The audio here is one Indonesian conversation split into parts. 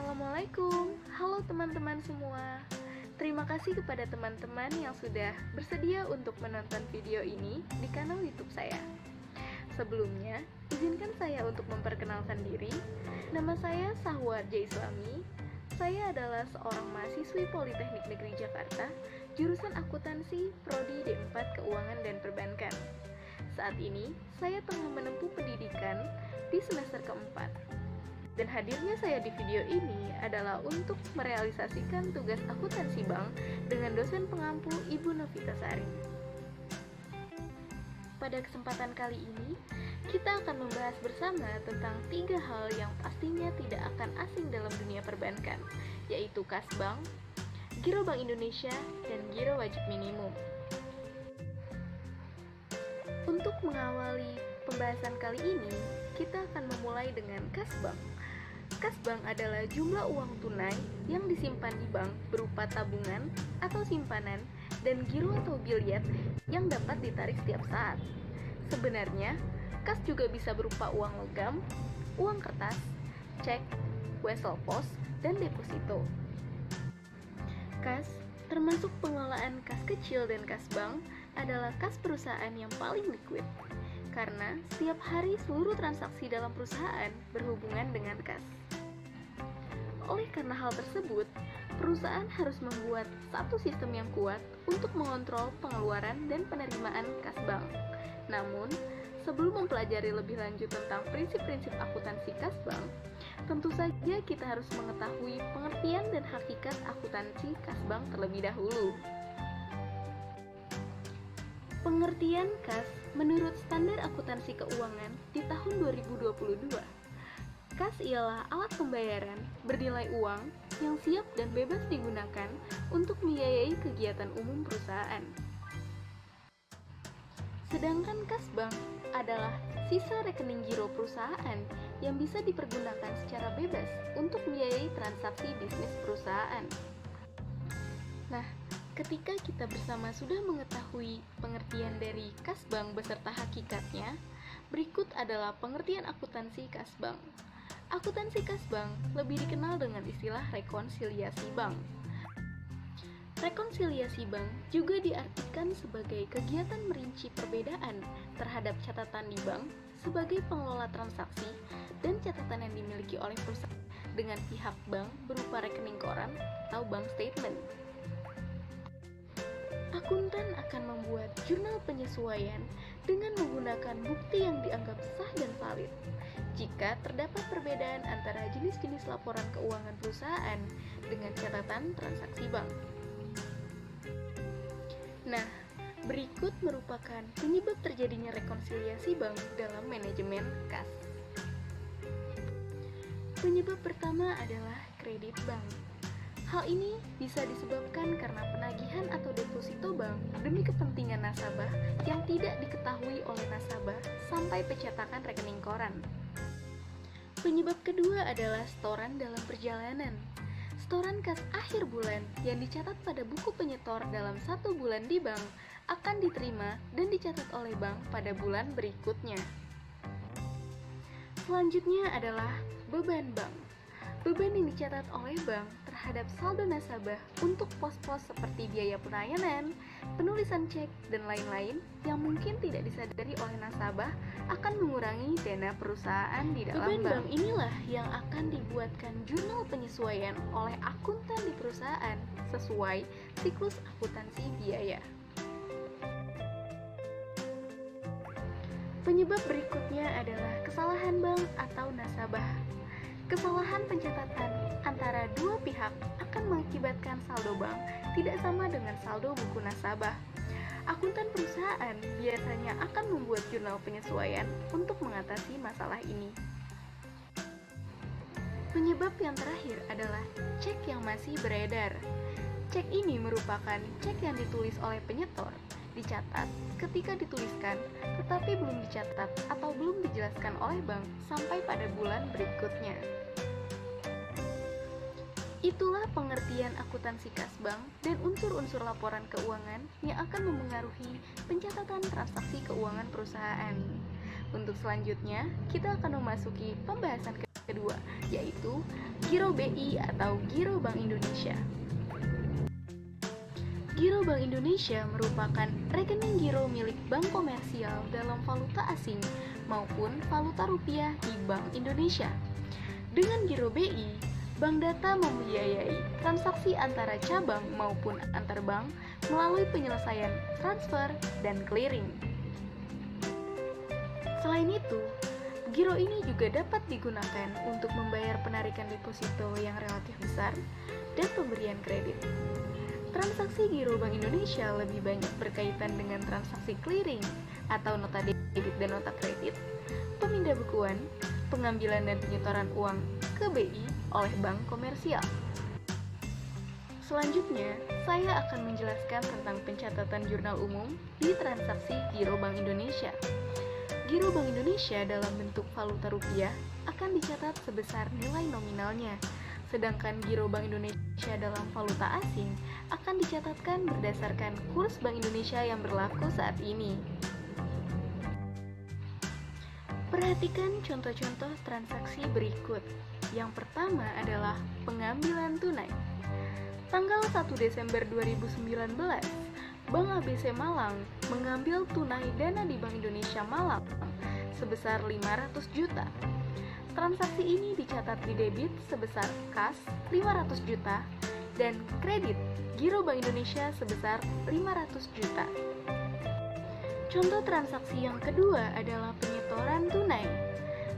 Assalamualaikum, halo teman-teman semua. Terima kasih kepada teman-teman yang sudah bersedia untuk menonton video ini di kanal YouTube saya. Sebelumnya, izinkan saya untuk memperkenalkan diri. Nama saya Sahwa J. Islami. Saya adalah seorang mahasiswi Politeknik Negeri Jakarta, jurusan akuntansi, prodi D4 Keuangan dan Perbankan. Saat ini, saya tengah menempuh pendidikan di semester keempat. Dan hadirnya saya di video ini adalah untuk merealisasikan tugas akuntansi bank dengan dosen pengampu Ibu Novitasari. Pada kesempatan kali ini, kita akan membahas bersama tentang 3 hal yang pastinya tidak akan asing dalam dunia perbankan, yaitu kas bank, giro Bank Indonesia, dan giro wajib minimum. Untuk mengawali pembahasan kali ini, kita akan memulai dengan kas bank. Kas bank adalah jumlah uang tunai yang disimpan di bank berupa tabungan atau simpanan dan giro atau biliet yang dapat ditarik setiap saat. Sebenarnya, kas juga bisa berupa uang logam, uang kertas, cek, wesel pos, dan deposito. Kas, termasuk pengelolaan kas kecil dan kas bank, adalah kas perusahaan yang paling liquid. Karena setiap hari seluruh transaksi dalam perusahaan berhubungan dengan kas. Oleh karena hal tersebut, perusahaan harus membuat satu sistem yang kuat untuk mengontrol pengeluaran dan penerimaan kas bank. Namun, sebelum mempelajari lebih lanjut tentang prinsip-prinsip akuntansi kas bank, tentu saja kita harus mengetahui pengertian dan hakikat akuntansi kas bank terlebih dahulu. Pengertian kas menurut Standar Akuntansi Keuangan di tahun 2022. Kas ialah alat pembayaran bernilai uang yang siap dan bebas digunakan untuk membiayai kegiatan umum perusahaan. Sedangkan kas bank adalah sisa rekening giro perusahaan yang bisa dipergunakan secara bebas untuk membiayai transaksi bisnis perusahaan. Nah, ketika kita bersama sudah mengetahui pengertian dari kas bank beserta hakikatnya, berikut adalah pengertian akuntansi kas bank. Akuntansi kas bank lebih dikenal dengan istilah rekonsiliasi bank. Rekonsiliasi bank juga diartikan sebagai kegiatan merinci perbedaan terhadap catatan di bank sebagai pengelola transaksi dan catatan yang dimiliki oleh perusahaan dengan pihak bank berupa rekening koran atau bank statement. Akuntan akan membuat jurnal penyesuaian dengan menggunakan bukti yang dianggap sah dan valid. Jika terdapat perbedaan antara jenis-jenis laporan keuangan perusahaan dengan catatan transaksi bank. Nah, berikut merupakan penyebab terjadinya rekonsiliasi bank dalam manajemen kas. Penyebab pertama adalah kredit bank. Hal ini bisa disebabkan karena penagihan atau deposito bank demi kepentingan nasabah yang tidak diketahui oleh nasabah sampai pencetakan rekening koran. Penyebab kedua adalah setoran dalam perjalanan. Setoran kas akhir bulan yang dicatat pada buku penyetor dalam 1 bulan di bank akan diterima dan dicatat oleh bank pada bulan berikutnya. Selanjutnya adalah beban bank. Beban yang dicatat oleh bank terhadap saldo nasabah untuk pos-pos seperti biaya pelayanan, penulisan cek, dan lain-lain yang mungkin tidak disadari oleh nasabah akan mengurangi dana perusahaan di dalam bank. Beban bank inilah yang akan dibuatkan jurnal penyesuaian oleh akuntan di perusahaan sesuai siklus akuntansi biaya. Penyebab berikutnya adalah kesalahan bank atau nasabah. Kesalahan pencatatan antara dua pihak akan mengakibatkan saldo bank tidak sama dengan saldo buku nasabah. Akuntan perusahaan biasanya akan membuat jurnal penyesuaian untuk mengatasi masalah ini. Penyebab yang terakhir adalah cek yang masih beredar. Cek ini merupakan cek yang ditulis oleh penyetor, dicatat ketika dituliskan, tetapi belum dicatat atau belum dijelaskan oleh bank sampai pada bulan berikutnya. Itulah pengertian akuntansi kas bank dan unsur-unsur laporan keuangan yang akan memengaruhi pencatatan transaksi keuangan perusahaan. Untuk selanjutnya, kita akan memasuki pembahasan kedua, yaitu Giro BI atau Giro Bank Indonesia. Giro Bank Indonesia merupakan rekening giro milik bank komersial dalam valuta asing maupun valuta rupiah di Bank Indonesia. Dengan Giro BI, Bank Data membiayai transaksi antara cabang maupun antar bank melalui penyelesaian transfer dan clearing. Selain itu, giro ini juga dapat digunakan untuk membayar penarikan deposito yang relatif besar dan pemberian kredit. Transaksi giro Bank Indonesia lebih banyak berkaitan dengan transaksi clearing atau nota debit dan nota kredit, pemindah bukuan, pengambilan dan penyetoran uang ke BI oleh bank komersial. Selanjutnya, saya akan menjelaskan tentang pencatatan jurnal umum di transaksi giro Bank Indonesia. Giro Bank Indonesia dalam bentuk valuta rupiah akan dicatat sebesar nilai nominalnya, sedangkan giro Bank Indonesia dalam valuta asing akan dicatatkan berdasarkan kurs Bank Indonesia yang berlaku saat ini. Perhatikan contoh-contoh transaksi berikut. Yang pertama adalah pengambilan tunai. Tanggal 1 Desember 2019, Bank ABC Malang mengambil tunai dana di Bank Indonesia Malang sebesar 500 juta. Transaksi ini dicatat di debit sebesar kas 500 juta dan kredit Giro Bank Indonesia sebesar 500 juta. Contoh transaksi yang kedua adalah penyetoran tunai.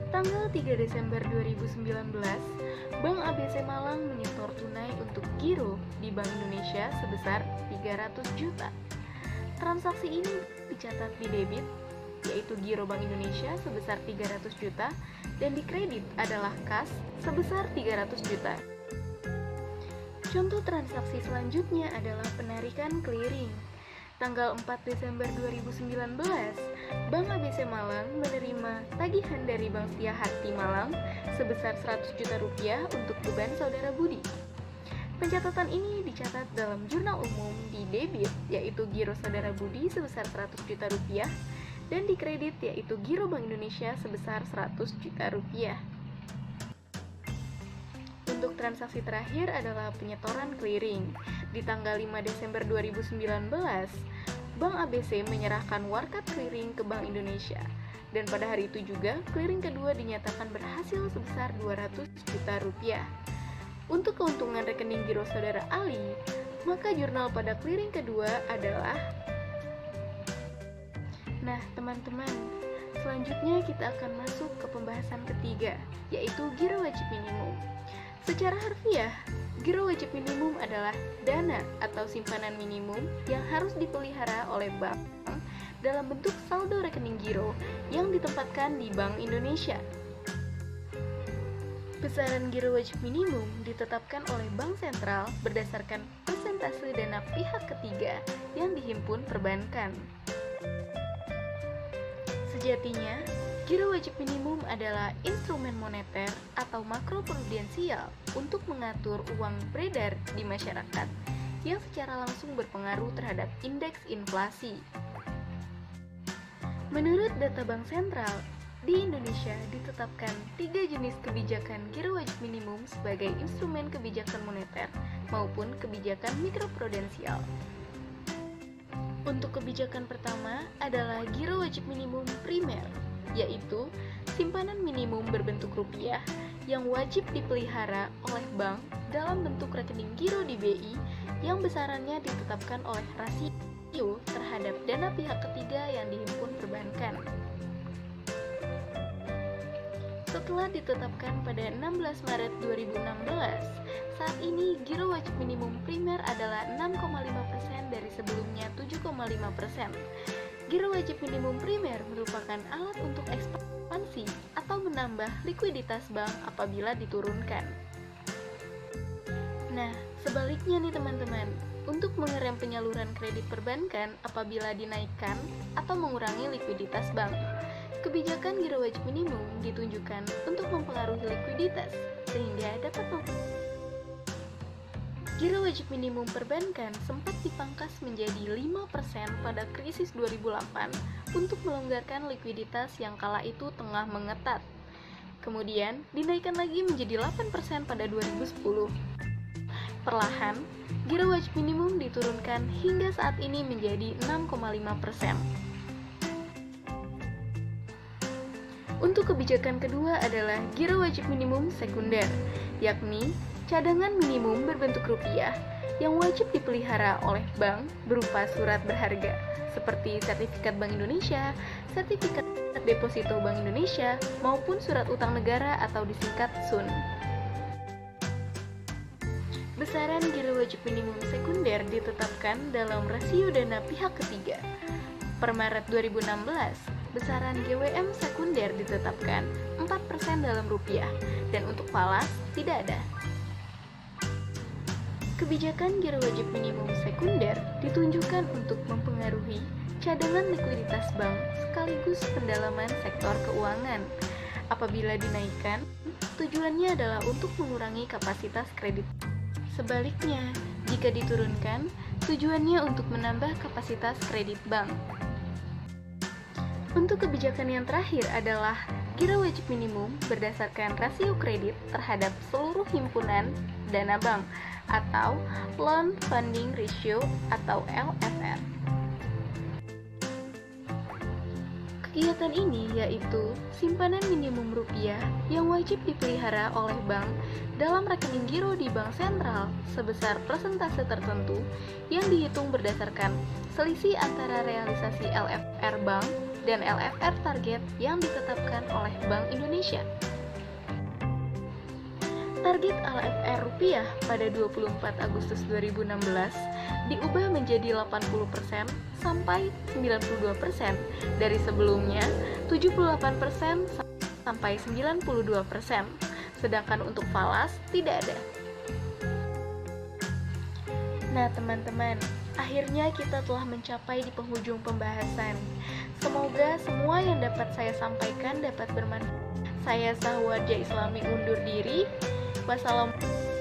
Tanggal 3 Desember 2019, Bank ABC Malang menyetor tunai untuk giro di Bank Indonesia sebesar 300 juta. Transaksi ini dicatat di debit, yaitu giro Bank Indonesia sebesar 300 juta, dan di kredit adalah kas sebesar 300 juta. Contoh transaksi selanjutnya adalah penarikan clearing. Tanggal 4 Desember 2019, Bank ABC Malang menerima tagihan dari Bank Setia Hati Malang sebesar 100 juta rupiah untuk beban saudara Budi. Pencatatan ini dicatat dalam jurnal umum di debit, yaitu giro saudara Budi sebesar 100 juta rupiah, dan di kredit, yaitu giro Bank Indonesia sebesar 100 juta rupiah. Untuk transaksi terakhir adalah penyetoran clearing. Di tanggal 5 Desember 2019, Bank ABC menyerahkan warkat clearing ke Bank Indonesia. Dan pada hari itu juga, clearing kedua dinyatakan berhasil sebesar 200 juta rupiah. Untuk keuntungan rekening giro saudara Ali, maka jurnal pada clearing kedua adalah... Nah, teman-teman, selanjutnya kita akan masuk ke pembahasan ketiga, yaitu giro wajib minimum. Secara harfiah, giro wajib minimum adalah dana atau simpanan minimum yang harus dipelihara oleh bank dalam bentuk saldo rekening giro yang ditempatkan di Bank Indonesia. Besaran giro wajib minimum ditetapkan oleh Bank Sentral berdasarkan persentase dana pihak ketiga yang dihimpun perbankan. Sejatinya, giro wajib minimum adalah instrumen moneter atau makroprudensial untuk mengatur uang beredar di masyarakat yang secara langsung berpengaruh terhadap indeks inflasi. Menurut data Bank Sentral, di Indonesia ditetapkan 3 jenis kebijakan giro wajib minimum sebagai instrumen kebijakan moneter maupun kebijakan mikroprudensial. Untuk kebijakan pertama adalah giro wajib minimum primer, yaitu simpanan minimum berbentuk rupiah yang wajib dipelihara oleh bank dalam bentuk rekening giro di BI yang besarannya ditetapkan oleh rasio terhadap dana pihak ketiga yang dihimpun perbankan. Setelah ditetapkan pada 16 Maret 2016, saat ini giro wajib minimum primer adalah 6,5% dari sebelumnya 7,5%. Giro wajib minimum primer merupakan alat untuk ekspansi atau menambah likuiditas bank apabila diturunkan. Nah, sebaliknya nih teman-teman, untuk mengerem penyaluran kredit perbankan apabila dinaikkan atau mengurangi likuiditas bank, kebijakan giro wajib minimum ditunjukkan untuk mempengaruhi likuiditas sehingga dapat Giro wajib minimum perbankan sempat dipangkas menjadi 5% pada krisis 2008 untuk melonggarkan likuiditas yang kala itu tengah mengetat. kemudian dinaikkan lagi menjadi 8% pada 2010. Perlahan, giro wajib minimum diturunkan hingga saat ini menjadi 6,5%. Untuk kebijakan kedua adalah giro wajib minimum sekunder, yakni cadangan minimum berbentuk rupiah yang wajib dipelihara oleh bank berupa surat berharga seperti sertifikat Bank Indonesia, sertifikat deposito Bank Indonesia, maupun surat utang negara atau disingkat SUN. Besaran giro wajib minimum sekunder ditetapkan dalam rasio dana pihak ketiga. Per Maret 2016, besaran GWM sekunder ditetapkan 4% dalam rupiah, dan untuk falas tidak ada. Kebijakan giro wajib minimum sekunder ditunjukkan untuk mempengaruhi cadangan likuiditas bank sekaligus pendalaman sektor keuangan. Apabila dinaikkan, tujuannya adalah untuk mengurangi kapasitas kredit. Sebaliknya, jika diturunkan, tujuannya untuk menambah kapasitas kredit bank. Untuk kebijakan yang terakhir adalah giro wajib minimum berdasarkan rasio kredit terhadap seluruh himpunan dana bank atau Loan Funding Ratio atau LFR. Kegiatan ini yaitu simpanan minimum rupiah yang wajib dipelihara oleh bank dalam rekening giro di bank sentral sebesar persentase tertentu yang dihitung berdasarkan selisih antara realisasi LFR bank dan LFR target yang ditetapkan oleh Bank Indonesia. Target LFR rupiah pada 24 Agustus 2016 diubah menjadi 80% sampai 92% dari sebelumnya 78% sampai 92%, sedangkan untuk falas tidak ada. Nah teman-teman, akhirnya kita telah mencapai di penghujung pembahasan. Semoga semua yang dapat saya sampaikan dapat bermanfaat. Saya Sahwadja Islami undur diri. Wassalamualaikum.